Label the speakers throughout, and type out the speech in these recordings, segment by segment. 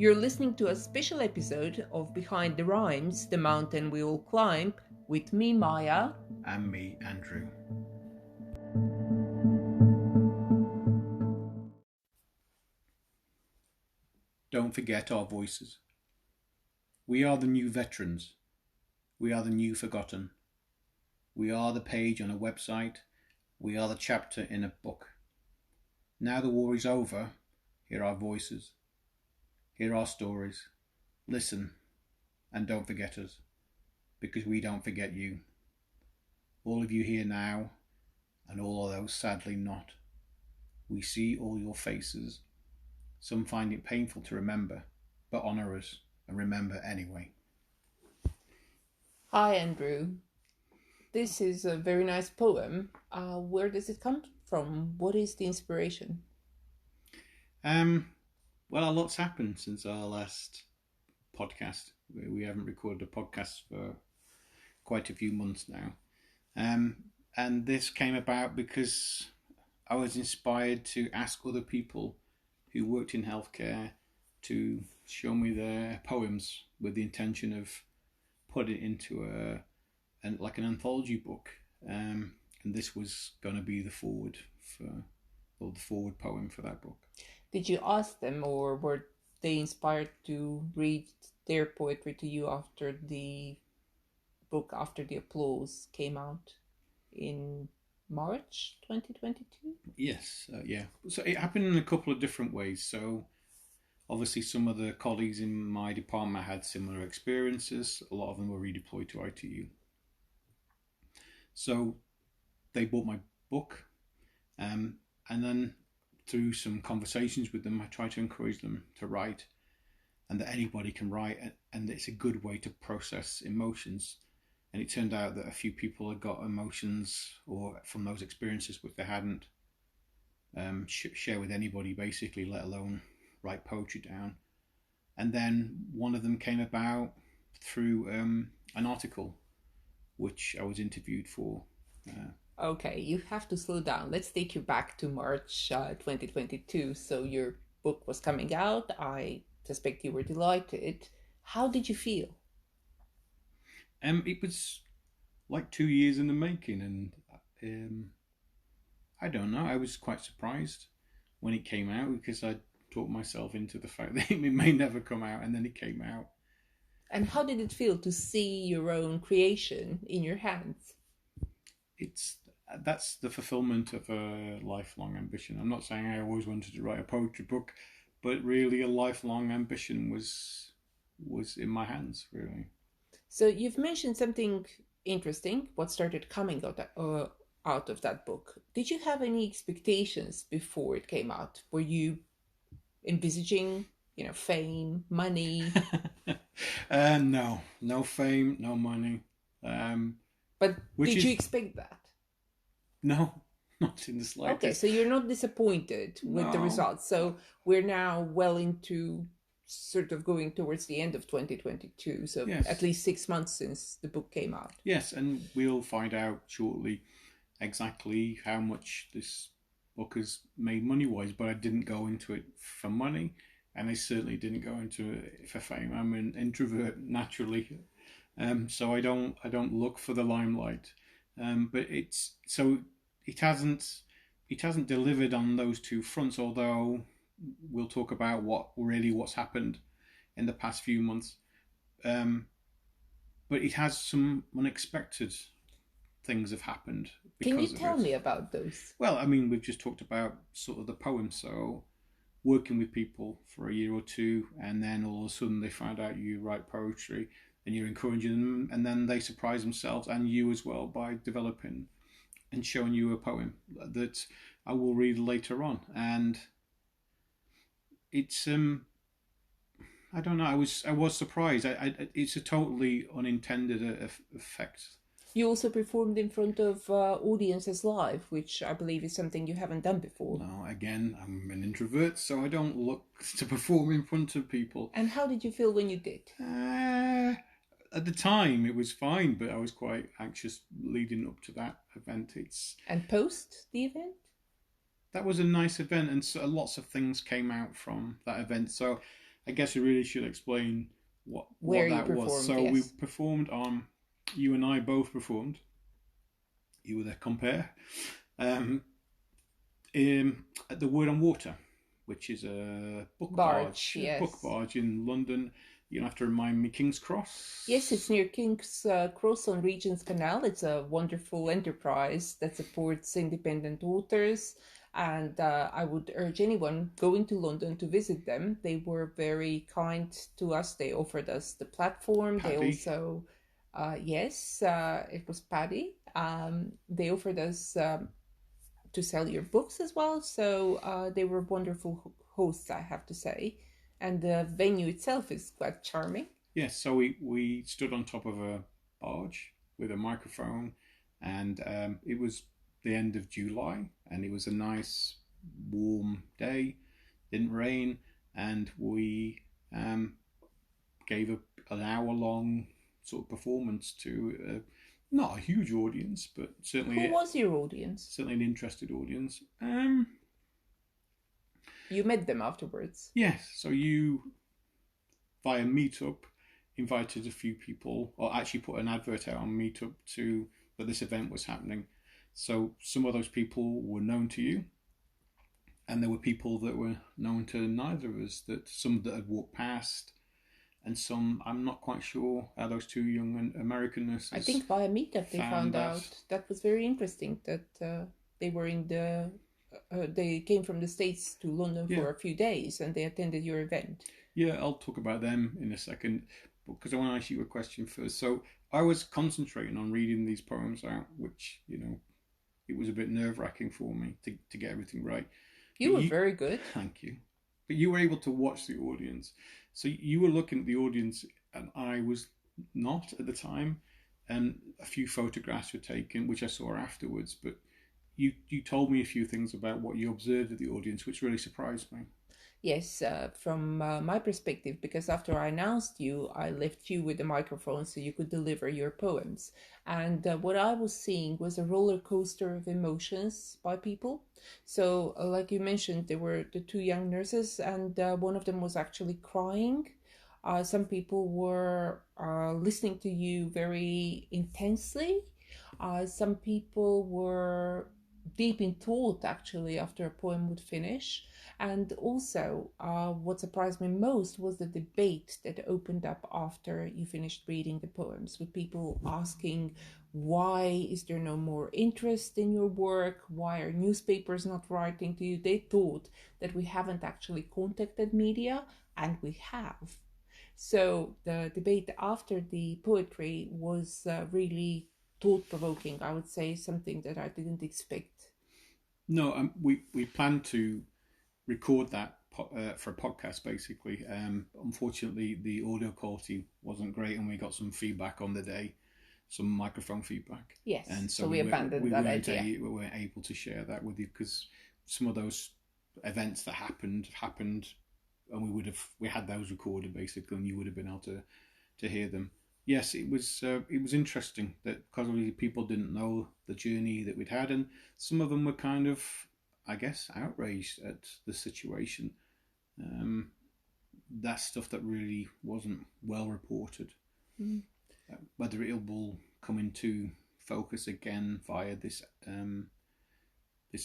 Speaker 1: You're listening to a special episode of Behind the Rhymes, The Mountain We All Climb, with me, Maya.
Speaker 2: And me, Andrew. Don't forget our voices. We are the new veterans. We are the new forgotten. We are the page on a website. We are the chapter in a book. Now the war is over, hear our voices. Hear our stories. Listen, and don't forget us, because we don't forget you. All of you here now, and all of those sadly not. We see all your faces. Some find it painful to remember, but honour us and remember anyway.
Speaker 1: Hi, Andrew. This is a very nice poem. Where does it come from? What is the inspiration?
Speaker 2: Well, a lot's happened since our last podcast. We haven't recorded a podcast for quite a few months now. And this came about because I was inspired to ask other people who worked in healthcare to show me their poems with the intention of putting it into an anthology book. And this was going to be the forward poem for that book.
Speaker 1: Did you ask them, or were they inspired to read their poetry to you after the book, after the applause came out in March 2022?
Speaker 2: Yes, yeah. So it happened in a couple of different ways. So obviously some of the colleagues in my department had similar experiences. A lot of them were redeployed to ITU. So they bought my book, and then through some conversations with them, I try to encourage them to write, and that anybody can write, and it's a good way to process emotions. And it turned out that a few people had got emotions or from those experiences which they hadn't share with anybody, basically, let alone write poetry down. And then one of them came about through an article which I was interviewed for.
Speaker 1: Okay, you have to slow down. Let's take you back to March 2022. So your book was coming out. I suspect you were delighted. How did you feel?
Speaker 2: It was like 2 years in the making, and I don't know, I was quite surprised when it came out, because I talked myself into the fact that it may never come out, and then it came out.
Speaker 1: And how did it feel to see your own creation in your hands?
Speaker 2: That's the fulfillment of a lifelong ambition. I'm not saying I always wanted to write a poetry book, but really a lifelong ambition was in my hands, really.
Speaker 1: So you've mentioned something interesting, what started coming out of that book. Did you have any expectations before it came out? Were you envisaging, fame, money?
Speaker 2: No fame, no money.
Speaker 1: But did you expect that?
Speaker 2: No, not in the slightest.
Speaker 1: Okay, so you're not disappointed with the results. So we're now well into sort of going towards the end of 2022. So yes. At least 6 months since the book came out.
Speaker 2: Yes, and we'll find out shortly exactly how much this book has made money-wise. But I didn't go into it for money, and I certainly didn't go into it for fame. I'm an introvert naturally, so I don't look for the limelight. But it hasn't delivered on those two fronts, although we'll talk about what's happened in the past few months. But it has some unexpected things have happened.
Speaker 1: Can you tell me about those?
Speaker 2: Well, I mean, we've just talked about sort of the poem. So working with people for a year or two, and then all of a sudden they find out you write poetry, and you're encouraging them, and then they surprise themselves and you as well by developing and showing you a poem that I will read later on. And it's I don't know, I was surprised. It's a totally unintended effect.
Speaker 1: You also performed in front of audiences live, which I believe is something you haven't done before.
Speaker 2: No, again, I'm an introvert, so I don't look to perform in front of people.
Speaker 1: And how did you feel when you did?
Speaker 2: At the time, it was fine, but I was quite anxious leading up to that event.
Speaker 1: And post the event?
Speaker 2: That was a nice event, and so lots of things came out from that event. So I guess I really should explain
Speaker 1: Where
Speaker 2: what
Speaker 1: you
Speaker 2: that was.
Speaker 1: performed,
Speaker 2: So we
Speaker 1: yes.
Speaker 2: performed on. You and I both performed. You were the compare. Um, at the Word on Water, which is
Speaker 1: Barge,
Speaker 2: a book
Speaker 1: yes.
Speaker 2: barge in London. You don't have to remind me, King's
Speaker 1: Yes, it's
Speaker 2: Cross.
Speaker 1: near King's Cross on Regent's Canal. It's a wonderful enterprise that supports independent authors. And I would urge anyone going to London to visit them. They were very kind to us. They offered us the platform. They
Speaker 2: Paddy.
Speaker 1: also, yes, it was Paddy. They offered us to sell your books as well. So they were wonderful hosts, I have to say. And the venue itself is quite charming.
Speaker 2: Yes, so we stood on top of a barge with a microphone, and it was the end of July, and it was a nice warm day. Didn't rain, and we gave an hour long sort of performance to not a huge audience, but
Speaker 1: Who was your audience?
Speaker 2: certainly an interested audience.
Speaker 1: You met them afterwards.
Speaker 2: Yes, so you via Meetup invited a few people, or actually put an advert out on Meetup to that this event was happening. So some of those people were known to you, and there were people that were known to neither of us. That some that had walked past, and some I'm not quite sure how those two young American
Speaker 1: I
Speaker 2: nurses
Speaker 1: think via Meetup they
Speaker 2: found
Speaker 1: found
Speaker 2: that.
Speaker 1: out. That was very interesting that they were in the. They came from the States to London
Speaker 2: Yeah,
Speaker 1: for a few days and they attended your event.
Speaker 2: yeah, I'll talk about them in a second, because I want to ask you a question first. So I was concentrating on reading these poems out, which it was a bit nerve wracking for me to get everything right. But
Speaker 1: You were very good.
Speaker 2: thank you. But you were able to watch the audience. So you were looking at the audience, and I was not at the time. And a few photographs were taken, which I saw afterwards. But you told me a few things about what you observed of the audience, which really surprised me.
Speaker 1: Yes, from my perspective, because after I announced you, I left you with the microphone so you could deliver your poems. And what I was seeing was a roller coaster of emotions by people. So, like you mentioned, there were the two young nurses, and one of them was actually crying. Some people were listening to you very intensely. Some people were deep in thought, actually, after a poem would finish. And also, what surprised me most was the debate that opened up after you finished reading the poems, with people asking, why is there no more interest in your work? Why are newspapers not writing to you? They thought that we haven't actually contacted media, and we have. So the debate after the poetry was really thought provoking, I would say, something that I didn't expect.
Speaker 2: No, we planned to record that for a podcast, basically. Unfortunately, the audio quality wasn't great, and we got some feedback on the day, some microphone feedback,
Speaker 1: Yes,
Speaker 2: and so
Speaker 1: so we abandoned that idea.
Speaker 2: we weren't able to share that with you, because some of those events that happened, and we had those recorded basically, and you would have been able to hear them. Yes, it was interesting that, because people didn't know the journey that we'd had, and some of them were kind of, I guess, outraged at the situation. Um, that's stuff that really wasn't well reported.
Speaker 1: Mm.
Speaker 2: Whether it will come into focus again via this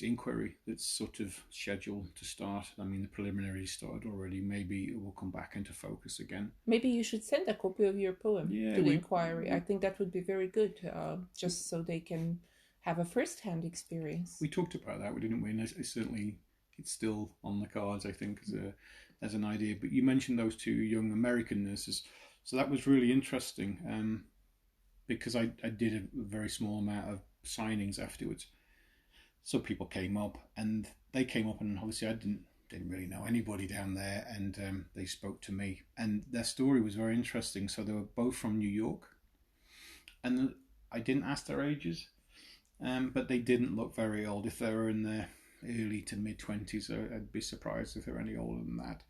Speaker 2: inquiry that's sort of scheduled to start. I mean, the preliminary started already. Maybe it will come back into focus again.
Speaker 1: Maybe you should send a copy of your poem
Speaker 2: Yeah,
Speaker 1: to the inquiry. I think that would be very good, just so they can have a first-hand experience.
Speaker 2: We talked about that, didn't we? And it's still on the cards, I think, as an idea. But you mentioned those two young American nurses, so that was really interesting, because I did a very small amount of signings afterwards. So people came up, and obviously I didn't really know anybody down there, and they spoke to me, and their story was very interesting. So they were both from New York, and I didn't ask their ages, but they didn't look very old. If they were in their early to mid-20s, I'd be surprised if they're any older than that.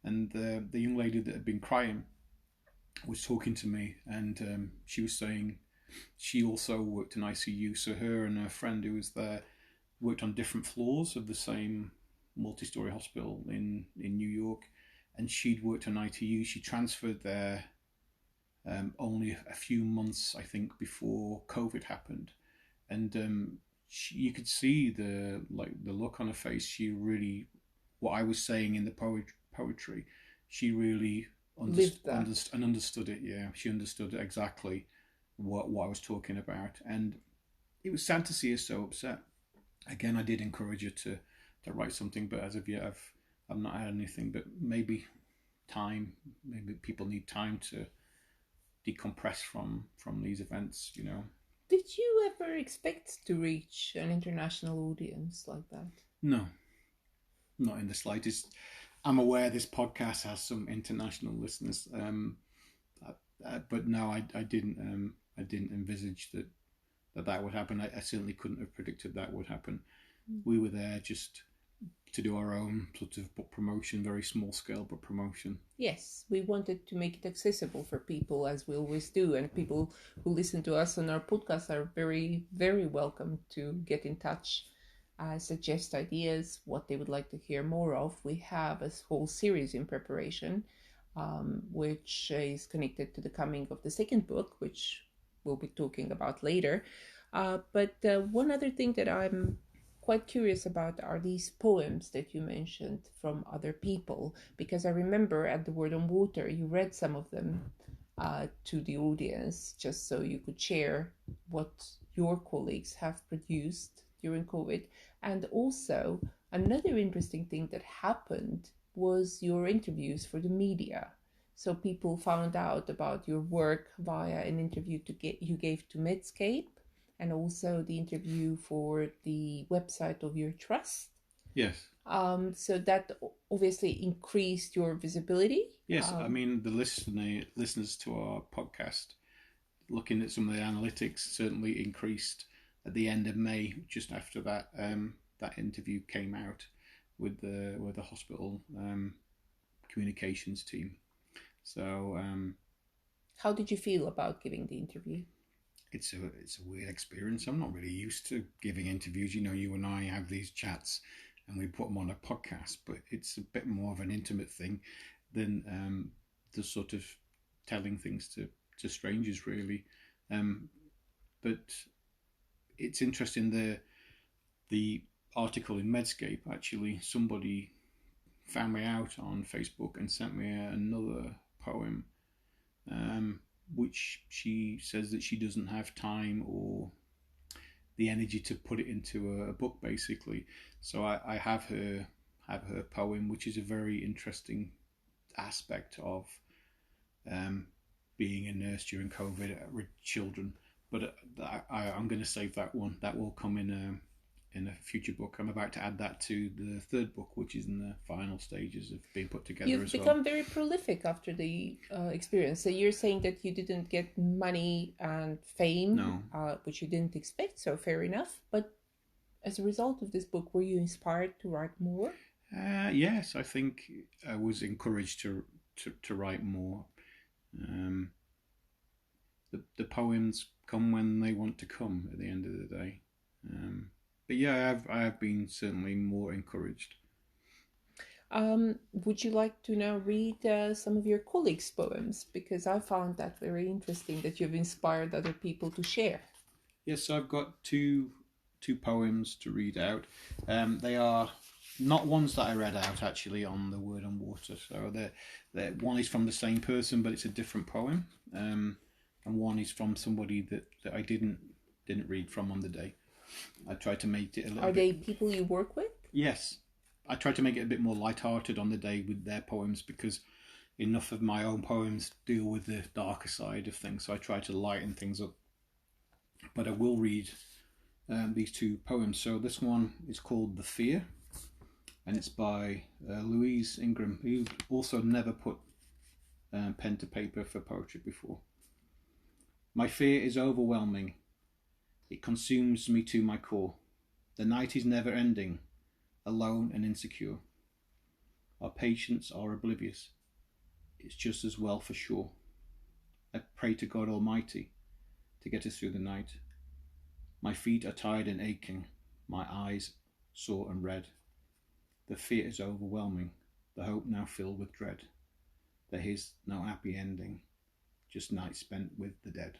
Speaker 2: And the young lady that had been crying was talking to me, and she was saying she also worked in ICU. So her and her friend who was there worked on different floors of the same multi-story hospital in New York, and she'd worked on ITU. She transferred there only a few months, I think, before COVID happened, and you could see the look on her face. She really, what I was saying in the poetry, she really
Speaker 1: Lived that.
Speaker 2: understood it. Yeah, she understood exactly what I was talking about, and it was sad to see her so upset. Again, I did encourage her to write something, but as of yet, I've not had anything. But maybe time, maybe people need time to decompress from these events. You know.
Speaker 1: Did you ever expect to reach an international audience like that?
Speaker 2: No, not in the slightest. I'm aware this podcast has some international listeners, but no, I didn't. I didn't envisage that would happen. I certainly couldn't have predicted that would happen. We were there just to do our own sort of book promotion, very small scale book promotion.
Speaker 1: Yes, we wanted to make it accessible for people, as we always do, and people who listen to us on our podcast are very, very welcome to get in touch, suggest ideas, what they would like to hear more of. We have a whole series in preparation, which is connected to the coming of the second book, which we'll be talking about later. But one other thing that I'm quite curious about are these poems that you mentioned from other people, because I remember at the Word on Water you read some of them to the audience, just so you could share what your colleagues have produced during COVID. And also another interesting thing that happened was your interviews for the media. So people found out about your work via an interview you gave to Medscape, and also the interview for the website of your trust.
Speaker 2: Yes.
Speaker 1: So that obviously increased your visibility.
Speaker 2: Yes, I mean the listeners to our podcast, looking at some of the analytics, certainly increased at the end of May, just after that that interview came out with the hospital communications team. So,
Speaker 1: how did you feel about giving the interview?
Speaker 2: It's a weird experience. I'm not really used to giving interviews. You know, you and I have these chats, and we put them on a podcast, but it's a bit more of an intimate thing than the sort of telling things to strangers, really. But it's interesting. The article in Medscape, actually, somebody found me out on Facebook and sent me another poem, which she says that she doesn't have time or the energy to put it into a book, basically. So I have her poem, which is a very interesting aspect of being a nurse during COVID with children. But I'm going to save that one. That will come in a future book. I'm about to add that to the third book, which is in the final stages of being put together.
Speaker 1: You've become very prolific after the experience. So you're saying that you didn't get money and fame,
Speaker 2: no.
Speaker 1: Which you didn't expect, so fair enough. But as a result of this book, were you inspired to write more?
Speaker 2: Yes, I think I was encouraged to write more. The poems come when they want to come at the end of the day. But yeah, I have been certainly more encouraged.
Speaker 1: Would you like to now read some of your colleagues' poems? Because I found that very interesting, that you've inspired other people to share.
Speaker 2: Yes, I've got two poems to read out. They are not ones that I read out actually on the Word on Water. So they're one is from the same person, but it's a different poem. And one is from somebody that I didn't read from on the day. I tried to make it a little
Speaker 1: Are they people you work with?
Speaker 2: Yes. I tried to make it a bit more light-hearted on the day with their poems, because enough of my own poems deal with the darker side of things, so I tried to lighten things up. But I will read these two poems. So this one is called The Fear, and it's by Louise Ingram, who also never put pen to paper for poetry before. My fear is overwhelming. It consumes me to my core. The night is never ending, alone and insecure. Our patients are oblivious. It's just as well for sure. I pray to God Almighty to get us through the night. My feet are tired and aching, my eyes sore and red. The fear is overwhelming. the hope now filled with dread. There is no happy ending, just nights spent with the dead.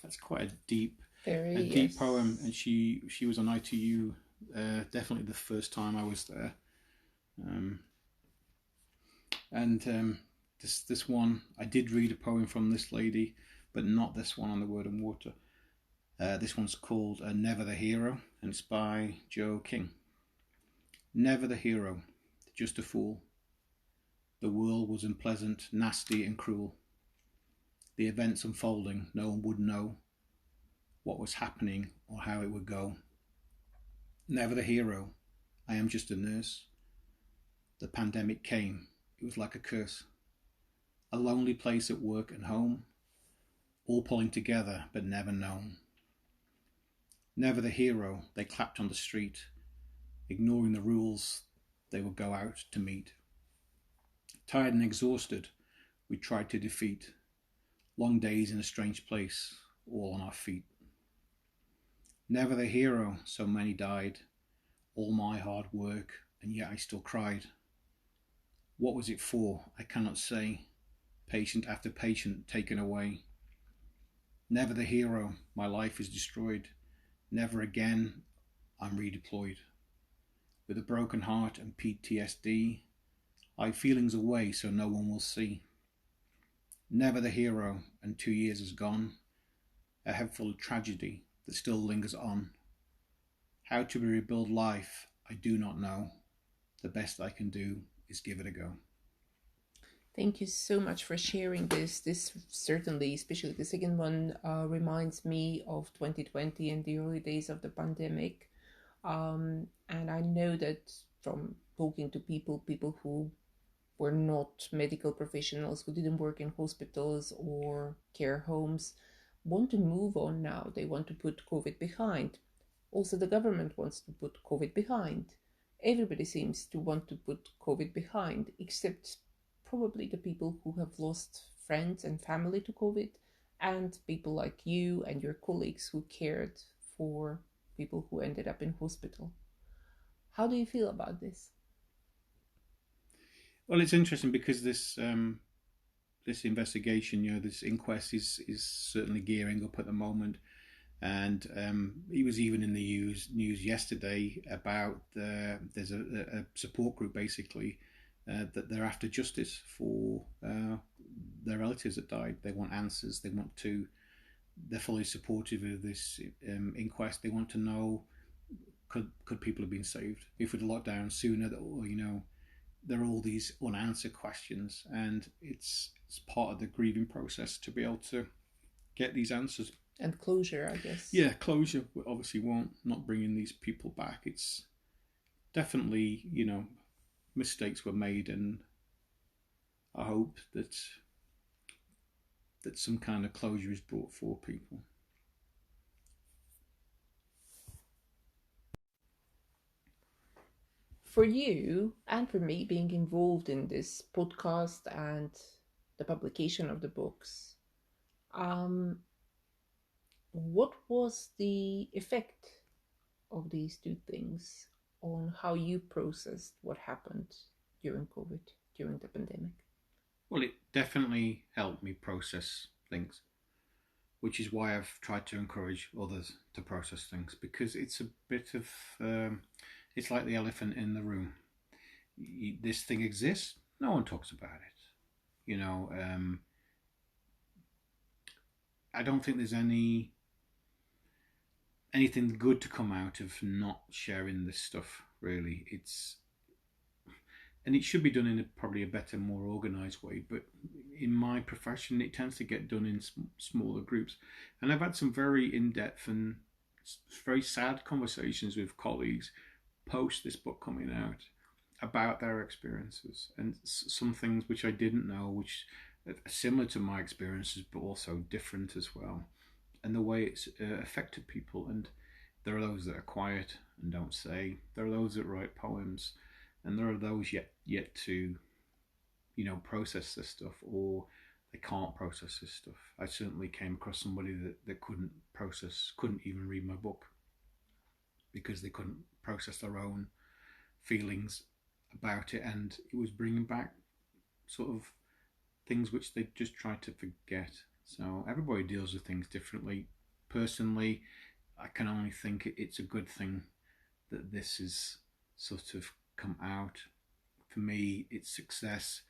Speaker 2: That's quite a deep
Speaker 1: Yes.
Speaker 2: poem, and she was on ITU definitely the first time I was there. This one, I did read a poem from this lady, but not this one on the Word and Water. This one's called Never the Hero, and it's by Joe King. Never the hero, just a fool. The world was unpleasant, nasty and cruel. The events unfolding, no one would know what was happening or how it would go. Never the hero, I am just a nurse. The pandemic came, it was like a curse. A lonely place at work and home, all pulling together but never known. Never the hero, they clapped on the street, ignoring the rules they would go out to meet. Tired and exhausted, we tried to defeat. Long days in a strange place, all on our feet. Never the hero, so many died. All my hard work, and yet I still cried. What was it for? I cannot say. Patient after patient taken away. Never the hero, my life is destroyed. Never again, I'm redeployed. With a broken heart and PTSD, I hide feelings away so no one will see. Never the hero, and 2 years has gone. A head full of tragedy that still lingers on. How to rebuild life, I do not know. The best I can do is give it a go.
Speaker 1: Thank you so much for sharing this. This certainly, especially the second one, reminds me of 2020 and the early days of the pandemic. And I know that from talking to people who were not medical professionals, who didn't work in hospitals or care homes, want to move on now. They want to put COVID behind. Also, the government wants to put COVID behind. Everybody seems to want to put COVID behind, except probably the people who have lost friends and family to COVID, and people like you and your colleagues who cared for people who ended up in hospital. How do you feel about this?
Speaker 2: Well, it's interesting because this investigation, this inquest is certainly gearing up at the moment, and he was even in the news yesterday about there's a support group basically that they're after justice for their relatives that died. They want answers. They're fully supportive of this inquest. They want to know, could people have been saved if we'd locked down sooner? There are all these unanswered questions, and it's part of the grieving process to be able to get these answers.
Speaker 1: And closure, I guess.
Speaker 2: Yeah, closure obviously won't not bringing these people back. It's definitely, mistakes were made, and I hope that some kind of closure is brought for people.
Speaker 1: For you and for me, being involved in this podcast and the publication of the books, what was the effect of these two things on how you processed what happened during COVID, during the pandemic?
Speaker 2: Well, it definitely helped me process things, which is why I've tried to encourage others to process things, because it's a bit of it's like the elephant in the room. This thing exists, no one talks about it. I don't think there's anything good to come out of not sharing this stuff, really. And it should be done in probably a better, more organised way, but in my profession it tends to get done in smaller groups. And I've had some very in-depth and very sad conversations with colleagues post this book coming out about their experiences, and some things which I didn't know, which are similar to my experiences but also different as well, and the way it's affected people. And there are those that are quiet and don't say. There are those that write poems, and there are those yet to process this stuff, or they can't process this stuff. I certainly came across somebody that couldn't even read my book because they couldn't process their own feelings about it, and it was bringing back sort of things which they just tried to forget. So everybody deals with things differently. Personally, I can only think it's a good thing that this is sort of come out. For me, it's success.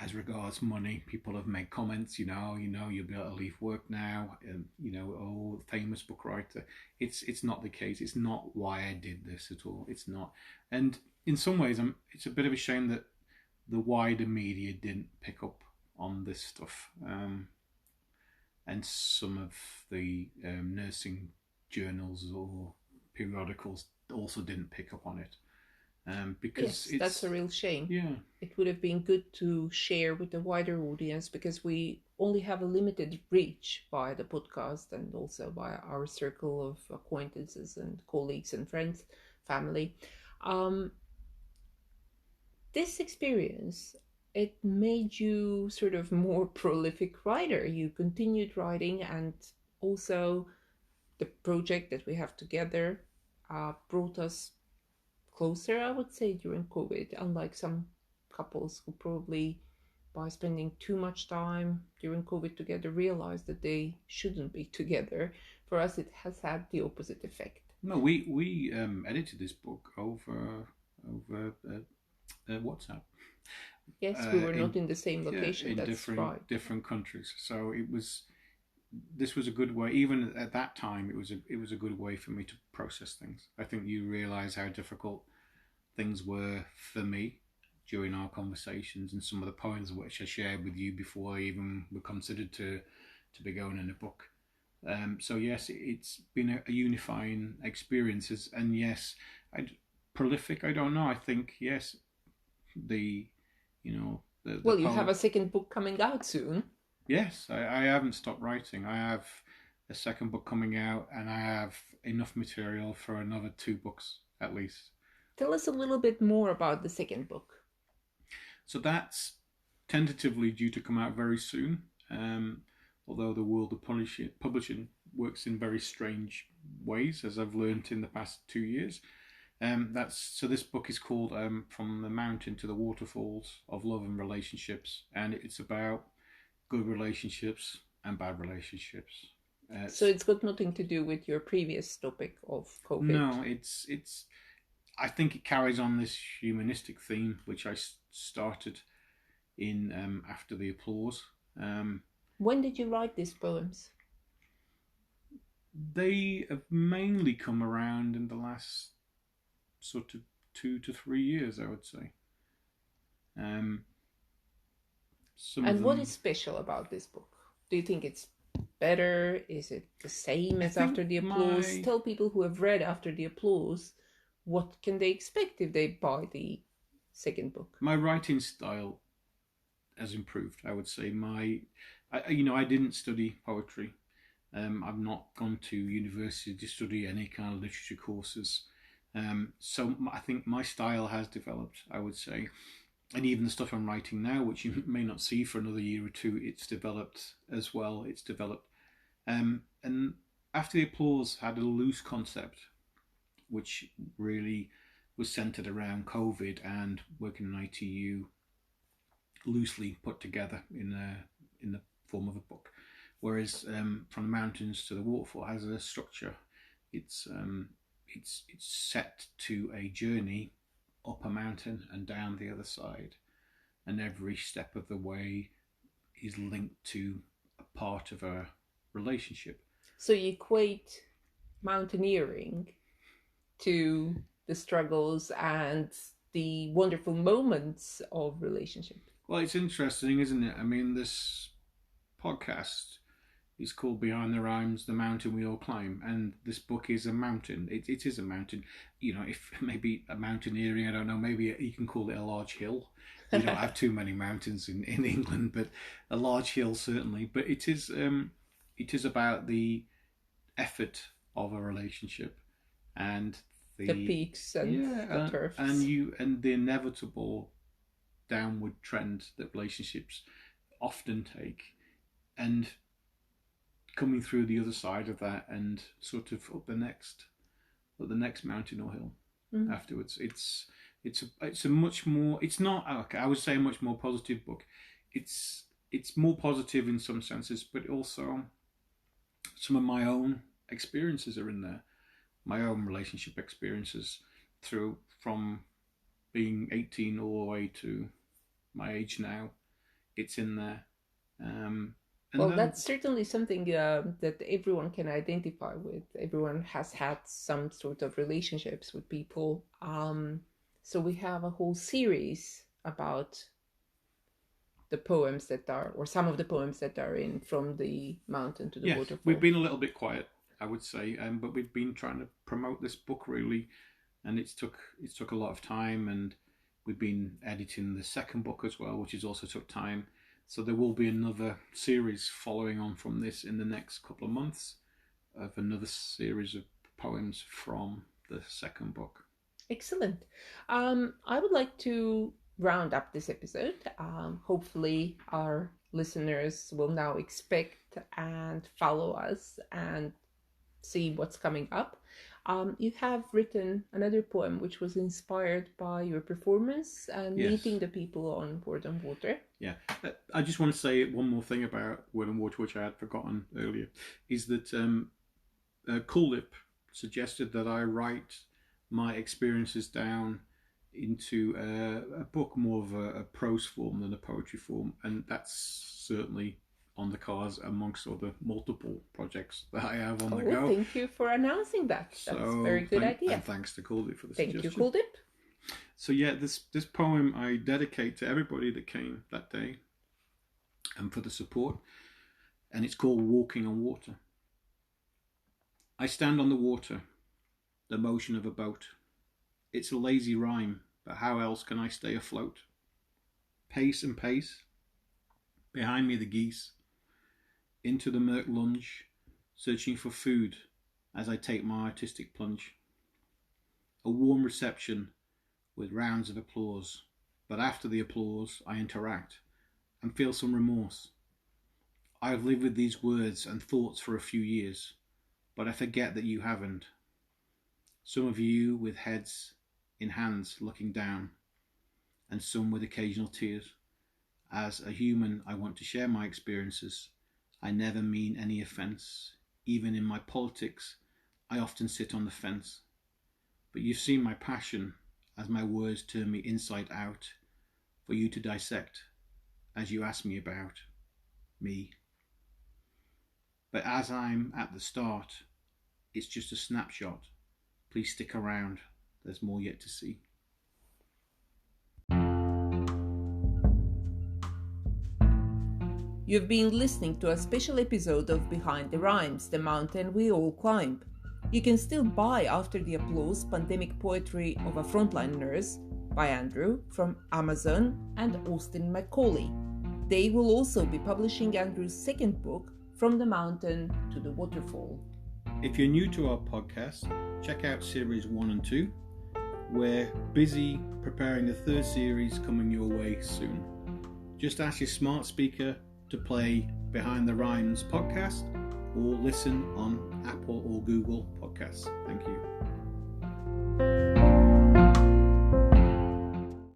Speaker 2: As regards money, people have made comments, you'll be able to leave work now, and oh, famous book writer. It's not the case. It's not why I did this at all. It's not. And in some ways, it's a bit of a shame that the wider media didn't pick up on this stuff, and some of the nursing journals or periodicals also didn't pick up on it. Because
Speaker 1: yes, that's a real shame.
Speaker 2: Yeah.
Speaker 1: It would have been good to share with the wider audience, because we only have a limited reach via the podcast and also via our circle of acquaintances and colleagues and friends, family. This experience, it made you sort of more prolific writer. You continued writing, and also the project that we have together brought us closer, I would say, during COVID, unlike some couples who probably, by spending too much time during COVID together, realized that they shouldn't be together. For us, it has had the opposite effect.
Speaker 2: No, we edited this book over WhatsApp.
Speaker 1: Yes, we were not in the same location.
Speaker 2: In
Speaker 1: That's right.
Speaker 2: different countries. So this was a good way. Even at that time, it was a good way for me to process things. I think you realise how difficult things were for me during our conversations, and some of the poems which I shared with you before I even were considered to be going in a book. So yes, it's been a unifying experience, and yes, prolific. I don't know. I think yes,
Speaker 1: well, you have a second book coming out soon.
Speaker 2: Yes, I haven't stopped writing. I have a second book coming out, and I have enough material for another 2 books at least.
Speaker 1: Tell us a little bit more about the second book.
Speaker 2: So that's tentatively due to come out very soon, although the world of publishing works in very strange ways, as I've learned in the past 2 years. So this book is called From the Mountain to the Waterfalls of Love and Relationships, and it's about good relationships and bad relationships.
Speaker 1: So it's got nothing to do with your previous topic of COVID.
Speaker 2: No, it's. I think it carries on this humanistic theme, which I started in after the applause.
Speaker 1: When did you write these poems?
Speaker 2: They have mainly come around in the last sort of 2 to 3 years, I would say.
Speaker 1: And what is special about this book? Do you think it's better? Is it the same as After the Applause? Tell people who have read After the Applause, what can they expect if they buy the second book?
Speaker 2: My writing style has improved, I would say. I didn't study poetry. I've not gone to university to study any kind of literature courses. So I think my style has developed, I would say. And even the stuff I'm writing now, which you may not see for another year or 2, it's developed as well. It's developed. And After the Applause had a loose concept, which really was centered around COVID and working in ITU, loosely put together in the form of a book. Whereas From the Mountains to the Waterfall has a structure. It's set to a journey up a mountain and down the other side, and every step of the way is linked to a part of a relationship.
Speaker 1: So you equate mountaineering to the struggles and the wonderful moments of relationship.
Speaker 2: Well, it's interesting, isn't it? I mean, this podcast is called Behind the Rhymes, The Mountain We All Climb, and this book is a mountain. It is a mountain. If maybe a mountaineering, I don't know, maybe you can call it a large hill. We don't have too many mountains in England, but a large hill certainly. But it is about the effort of a relationship and
Speaker 1: the peaks and the turfs.
Speaker 2: And the inevitable downward trend that relationships often take, and coming through the other side of that and sort of up the next mountain or hill afterwards. It's It's a much more. It's not okay. I would say a much more positive book. It's more positive in some senses, but also some of my own experiences are in there. My own relationship experiences from being 18 all the way to my age now. It's in there.
Speaker 1: Well, that's certainly something that everyone can identify with. Everyone has had some sort of relationships with people. So we have a whole series about the poems that are, or some of the poems that are in From the Mountain to the Waterfall.
Speaker 2: We've been a little bit quiet, I would say, but we've been trying to promote this book really, and it's took a lot of time, and we've been editing the second book as well, which has also took time. So there will be another series following on from this in the next couple of months of another series of poems from the second book.
Speaker 1: Excellent. I would like to round up this episode. Hopefully our listeners will now expect and follow us and see what's coming up. You have written another poem which was inspired by your performance and meeting the people on Word and Water.
Speaker 2: Yeah, I just want to say one more thing about Word and Water, which I had forgotten earlier, is that Cool-Lip suggested that I write my experiences down into a book, more of a prose form than a poetry form, and that's certainly on the cards amongst other multiple projects that I have on the go.
Speaker 1: Thank you for announcing that. That's a very good idea.
Speaker 2: And thanks to Cool-Lip for the suggestion.
Speaker 1: Thank you, Cool-Lip.
Speaker 2: So yeah, this poem I dedicate to everybody that came that day and for the support, and it's called Walking on Water. I stand on the water, the motion of a boat. It's a lazy rhyme, but how else can I stay afloat? Pace and pace, behind me the geese, into the murk lunge, searching for food as I take my artistic plunge. A warm reception with rounds of applause, but after the applause I interact and feel some remorse. I have lived with these words and thoughts for a few years, but I forget that you haven't. Some of you with heads in hands looking down, and some with occasional tears. As a human, I want to share my experiences. I never mean any offence. Even in my politics, I often sit on the fence. But you've seen my passion as my words turn me inside out for you to dissect as you ask me about me. But as I'm at the start, it's just a snapshot. Please stick around. There's more yet to see.
Speaker 1: You've been listening to a special episode of Behind the Rhymes, the mountain we all climb. You can still buy After the Applause Pandemic Poetry of a Frontline Nurse by Andrew from Amazon and Austin Macaulay. They will also be publishing Andrew's second book, From the Mountain to the Waterfall.
Speaker 2: If you're new to our podcast, check out series 1 and 2. We're busy preparing the third series coming your way soon. Just ask your smart speaker to play Behind the Rhymes podcast or listen on Apple or Google Podcasts. Thank you.